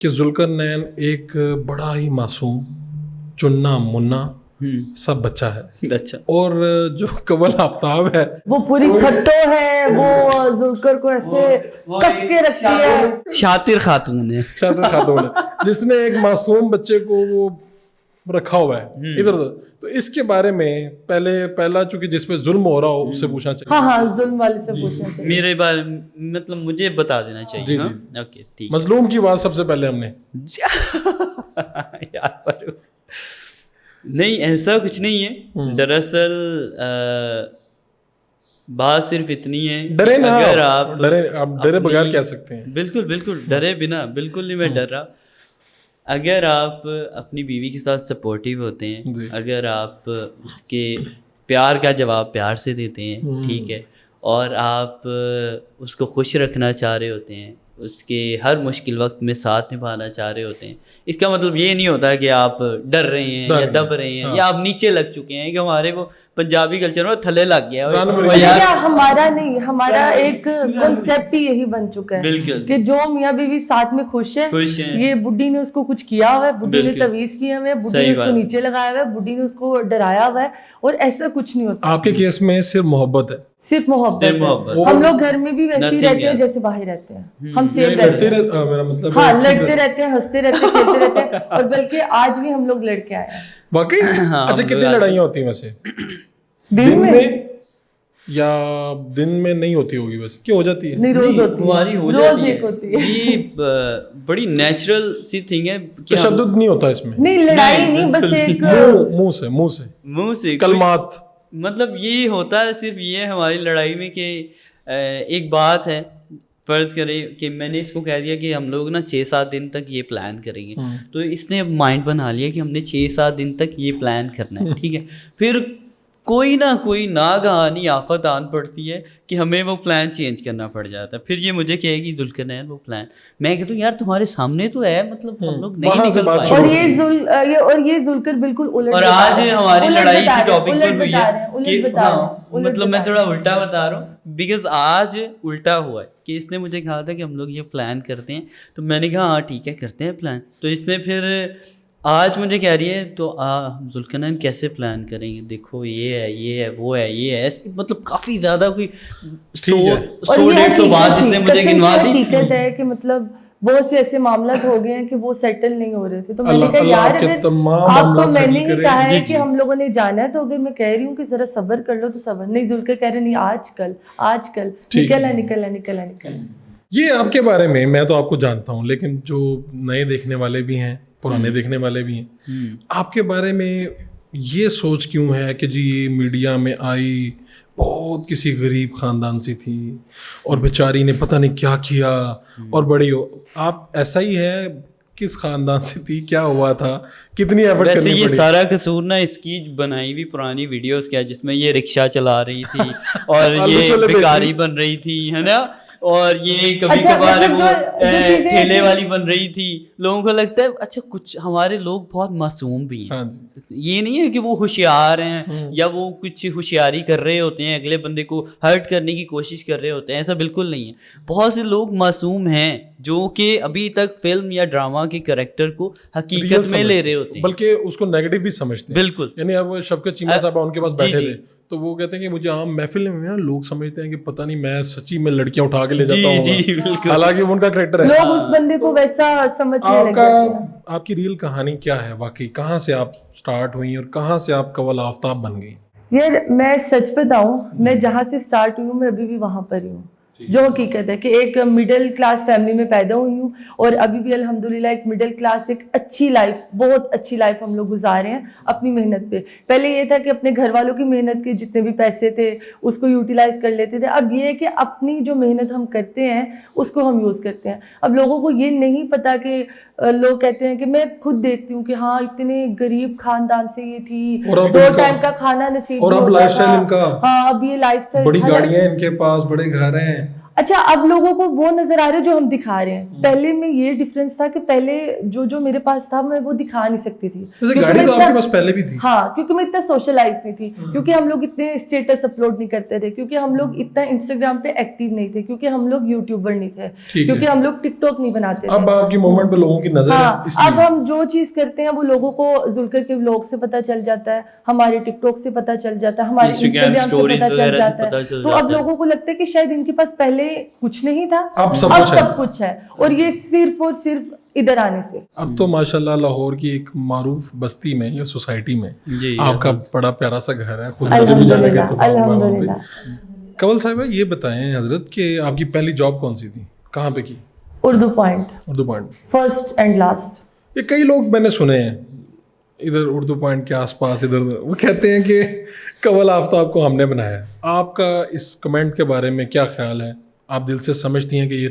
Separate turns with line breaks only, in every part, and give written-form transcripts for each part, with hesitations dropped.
کہ ذوالقرنین ایک بڑا ہی معصوم چننا منا سب بچہ ہے،
اچھا،
اور جو قبل آفتاب ہے
وہ پوری کھٹو ہے، وہ ذوالقر کو ایسے کس کے رکھتی ہے،
شاطر خاتون ہے،
شاطر خاتون ہے، جس نے ایک معصوم بچے کو وہ رکھا ہوا ہے ادھر ادھر. تو اس کے بارے میں پہلا چونکہ جس پہ ظلم ہو رہا ہو اس سے پوچھنا چاہیے.
ہاں ہاں ظلم والے سے پوچھنا چاہیے.
میرے بارے مطلب مجھے بتا دینا چاہیے.
جی
ہاں
جی،
اوکے ٹھیک.
مظلوم کی بات سب سے پہلے ہم نے
یار فاروق، نہیں ایسا کچھ نہیں ہے. دراصل بات صرف اتنی ہے،
ڈرے نا،
اگر آپ
ڈرے بغیر کہہ سکتے ہیں.
بالکل بالکل ڈرے بنا بالکل نہیں میں ڈر رہا. اگر آپ اپنی بیوی کے ساتھ سپورٹیو ہوتے ہیں، اگر آپ اس کے پیار کا جواب پیار سے دیتے ہیں، ٹھیک ہے، اور آپ اس کو خوش رکھنا چاہ رہے ہوتے ہیں، اس کے ہر مشکل وقت میں ساتھ نبھانا چاہ رہے ہوتے ہیں، اس کا مطلب یہ نہیں ہوتا کہ آپ ڈر رہے ہیں یا دب رہے ہیں یا آپ نیچے لگ چکے ہیں. کہ ہمارے وہ پنجابی کلچر میں تھلے لگ گیا
ہمارا نہیں، ہمارا ایک کنسیپٹ ہی یہی بن چکا ہے
بالکل
کہ جو میاں بیوی ساتھ میں خوش ہے، یہ بڈھی نے اس کو کچھ کیا ہوا ہے، بڈھی نے تویز کیا ہوا ہے، بڈھی نے اس کو نیچے لگایا ہوا ہے، بڈھی نے اس کو ڈرایا ہوا ہے، اور ایسا کچھ نہیں ہوتا.
آپ کے کیس میں صرف محبت ہے،
صرف محبت. ہم لوگ گھر میں بھی ویسے ہی رہتے ہیں جیسے باہر رہتے ہیں، ہم سیف رہتے ہیں.
میرا مطلب
ہاں لڑتے رہتے ہیں، ہنستے رہتے ہیں، کھیلتے رہتے ہیں، اور بلکہ آج بھی ہم لوگ لڑکے آئے ہیں.
واقعی. اچھا کتنی لڑائیاں ہوتی ہیں ویسے
دن میں؟
یا دن میں نہیں ہوتی ہوگی بس کہ ہو جاتی ہے؟
نہیں روز ہوتی
ہماری ہو جاتی ہے. یہ بڑی نیچرل سی تھنگ ہے.
تشدد نہیں ہوتا اس میں؟
نہیں لڑائی نہیں، بس ایک
منہ سے کلمات.
مطلب یہ ہوتا ہے صرف یہ ہماری لڑائی میں کہ ایک بات ہے، فرض کریں کہ میں نے اس کو کہہ دیا کہ ہم لوگ نا 6-7 دن تک یہ پلان کریں گے، تو اس نے مائنڈ بنا لیا کہ ہم نے 6-7 دن تک یہ پلان کرنا ہے، ٹھیک ہے. پھر کوئی نہ کوئی ناگہانی آفت آن پڑتی ہے کہ ہمیں وہ پلان چینج کرنا پڑ جاتا ہے. پھر یہ مجھے کہے گی ذوالقرنین وہ پلان، میں کہتا ہوں یار تمہارے سامنے تو ہے، مطلب ہم لوگ نہیں نکل پائے.
اور یہ ذوالقر بالکل الٹ.
اور آج ہماری لڑائی اسی ٹاپک پر ہوئی ہے کہ مطلب میں تھوڑا الٹا بتا رہا ہوں، بیکاز آج الٹا ہوا ہے کہ اس نے مجھے کہا تھا کہ ہم لوگ یہ پلان کرتے ہیں، تو میں نے کہا ہاں ٹھیک ہے کرتے ہیں پلان. تو اس نے پھر آج مجھے کہہ رہی ہے تو ذوالقرنین کیسے پلان کریں گے، دیکھو یہ ہے یہ ہے وہ ہے یہ ہے، مطلب کافی زیادہ کوئی 100-150 بات جس نے مجھے گنوا دی.
حقیقت ہے کہ مطلب بہت سے ایسے معاملات ہو گئے ہیں کہ وہ سیٹل نہیں ہو رہے تھے. تو میں نے کہا یار آپ کو میں نے ہی کہا ہے کہ ہم لوگوں نے جانا ہے، تو اگر میں کہہ رہی ہوں کہ ذرا صبر کر لو تو صبر نہیں. ذوالقر کہہ رہے نہیں آج کل نکل.
یہ آپ کے بارے میں تو آپ کو جانتا ہوں، لیکن جو نئے دیکھنے والے بھی ہیں، پرانے دیکھنے والے بھی ہیں، آپ کے بارے میں یہ سوچ کیوں ہے کہ جی یہ میڈیا میں آئی، بہت کسی غریب خاندان سے تھی اور بیچاری نے پتہ نہیں کیا کیا اور بڑی ہو. آپ ایسا ہی ہے؟ کس خاندان سے تھی، کیا ہوا تھا، کتنی ایفرٹ کرنی پڑی؟
ویسے یہ سارا قصور نا اس کی بنائی ہوئی پرانی ویڈیوز کیا، جس میں یہ رکشہ چلا رہی تھی اور یہ بھکاری بن رہی تھی، ہے نا، اور یہ کبھی کبھار وہ ٹھیلے والی بن رہی تھی. لوگوں کو لگتا ہے اچھا کچھ ہمارے لوگ بہت معصوم بھی ہیں. یہ نہیں ہے کہ وہ ہوشیار ہیں یا وہ کچھ ہوشیاری کر رہے ہوتے ہیں، اگلے بندے کو ہرٹ کرنے کی کوشش کر رہے ہوتے ہیں، ایسا بالکل نہیں ہے. بہت سے لوگ معصوم ہیں جو کہ ابھی تک فلم یا ڈرامہ کے کریکٹر کو حقیقت میں لے رہے ہوتے ہیں،
بلکہ اس کو نیگیٹو بھی سمجھتے ہیں.
بالکل.
یعنی اب شفقت چیمہ صاحبہ ان کے پاس بیٹھے تھے تو وہ کہتے ہیں کہ مجھے عام محفل میں نا لوگ سمجھتے ہیں کہ پتہ نہیں میں سچی میں لڑکیاں اٹھا کے لے جاتا ہوں، حالانکہ ان کا کریکٹر ہے.
لوگ اس بندے کو ویسا سمجھنے لگے.
آپ کی ریل کہانی کیا ہے واقعی؟ کہاں سے آپ سٹارٹ ہوئی اور کہاں سے آپ قبل آفتاب بن گئی؟
یار میں سچ بتاؤں، میں جہاں سے سٹارٹ ہوئی ہوں میں ابھی بھی وہاں پر ہی ہوں. جو حقیقت ہے کہ ایک مڈل کلاس فیملی میں پیدا ہوئی ہوں، اور ابھی بھی الحمدللہ ایک مڈل کلاس ایک اچھی لائف، بہت اچھی لائف ہم لوگ گزارے ہیں اپنی محنت پہ. پہلے یہ تھا کہ اپنے گھر والوں کی محنت کے جتنے بھی پیسے تھے اس کو یوٹیلائز کر لیتے تھے. اب یہ ہے کہ اپنی جو محنت ہم کرتے ہیں اس کو ہم یوز کرتے ہیں. اب لوگوں کو یہ نہیں پتا کہ لوگ کہتے ہیں کہ میں خود دیکھتی ہوں کہ ہاں اتنے غریب خاندان سے یہ تھی، 2 ٹائم کا کھانا نصیب
اور اب لائف سٹائل ان کا،
ہاں اب یہ لائف سٹائل،
بڑی گاڑیاں ان کے پاس، بڑے گھر ہیں.
اچھا اب لوگوں کو وہ نظر آ رہا ہے جو ہم دکھا رہے ہیں. پہلے میں یہ ڈفرینس تھا کہ پہلے جو میرے پاس تھا میں وہ دکھا نہیں سکتی تھی.
گاڑی تو آپ کے پاس پہلے بھی تھی.
ہاں, کیونکہ میں اتنا سوشلائز نہیں تھی, کیونکہ ہم لوگ اتنے اسٹیٹس اپلوڈ نہیں کرتے تھے, کیونکہ ہم لوگ اتنا انسٹاگرام پہ ایکٹیو نہیں تھے, کیونکہ ہم لوگ یوٹیوبر نہیں تھے, کیونکہ ہم لوگ ٹک ٹاک نہیں بناتے تھے.
اب آپ کی مومنٹ پہ لوگوں کی نظر ہے.
اب ہم جو چیز کرتے ہیں وہ لوگوں کو ذوالفقار کے ولاگ سے پتہ چل جاتا ہے, ہمارے ٹک ٹاک سے پتہ چل جاتا ہے, ہمارے انسٹاگرام سے پتہ چل جاتا ہے. تو اب لوگوں کو لگتا ہے کہ شاید ان کے پاس پہلے کچھ نہیں تھا, اب سب کچھ ہے, اور یہ صرف اور صرف ادھر آنے سے.
اب تو ماشاءاللہ لاہور کی ایک معروف بستی میں یا سوسائٹی میں آپ کا بڑا پیارا سا گھر ہے, خود مجھے بھی جانے کا اتفاق ہوا وہاں پہ. کنول صاحبہ یہ بتائیں حضرت کہ آپ کی پہلی جاب کون سی تھی, کہاں پہ کی؟
Urdu point.
Urdu point
first and last.
یہ کئی لوگ میں نے سنے ہیں ادھر اردو پوائنٹ کے آس پاس ادھر, وہ کہتے ہیں کہ کنول آفتاب کو ہم نے بنایا. آپ کا اس کمنٹ کے بارے میں کیا خیال ہے؟ آپ دل سے سمجھتی ہیں کہ یہ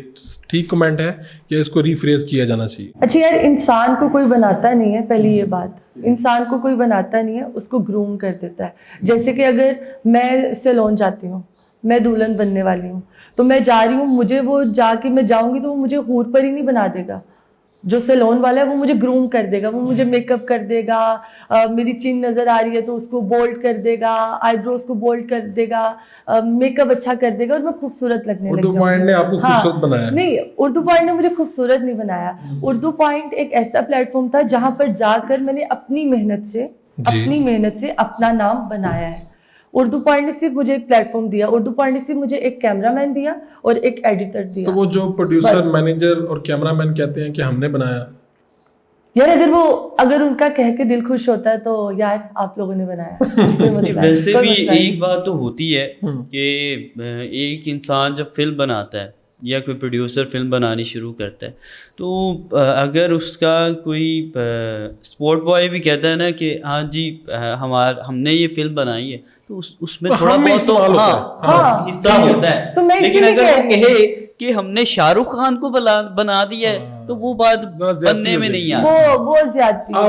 ٹھیک کمنٹ ہے یا اس کو ریفریز کیا جانا چاہیے؟
اچھا یار, انسان کو کوئی بناتا نہیں ہے, پہلی یہ بات, انسان کو کوئی بناتا نہیں ہے, اس کو گروم کر دیتا ہے. جیسے کہ اگر میں سیلون جاتی ہوں, میں دلہن بننے والی ہوں, تو میں جا رہی ہوں, مجھے وہ جا کے میں جاؤں گی تو وہ مجھے حور پر ہی نہیں بنا دے گا. جو سیلون والا ہے وہ مجھے گروم کر دے گا, وہ مجھے میک اپ کر دے گا, میری چین نظر آ رہی ہے تو اس کو بولڈ کر دے گا, آئی بروز کو بولڈ کر دے گا, میک اپ اچھا کر دے گا, اور میں خوبصورت لگنے لگ جاؤں.
اردو پوائنٹ نے آپ کو خوبصورت بنایا؟
نہیں, اردو پوائنٹ نے مجھے خوبصورت نہیں بنایا. اردو پوائنٹ ایک ایسا پلیٹ فارم تھا جہاں پر جا کر میں نے اپنی محنت سے اپنا نام بنایا ہے. اردو پوائنٹ نے صرف مجھے ایک پلیٹ فارم دیا, اردو پوائنٹ نے صرف مجھے ایک کیمرہ مین دیا اور ایک ایڈیٹر دیا.
تو وہ جو پروڈیوسر, مینیجر اور کیمرہ مین کہتے ہیں کہ ہم نے بنایا,
یار اگر ان کا کہہ کے دل خوش ہوتا ہے تو یار آپ لوگوں نے بنایا.
ویسے بھی ایک بات تو ہوتی ہے کہ ایک انسان جب فلم بناتا ہے یا کوئی پروڈیوسر فلم بنانی شروع کرتا ہے تو اگر اس کا کوئی اسپورٹ بوائے بھی کہتا ہے نا کہ ہاں جی ہم نے یہ فلم بنائی ہے, تو اس میں تھوڑا بہت تو حصہ ہوتا ہے. لیکن اگر وہ کہے کہ ہم نے شاہ رخ خان کو بنا دیا ہے تو وہ بات بننے میں نہیں آتی.
وہ زیادتی ہے.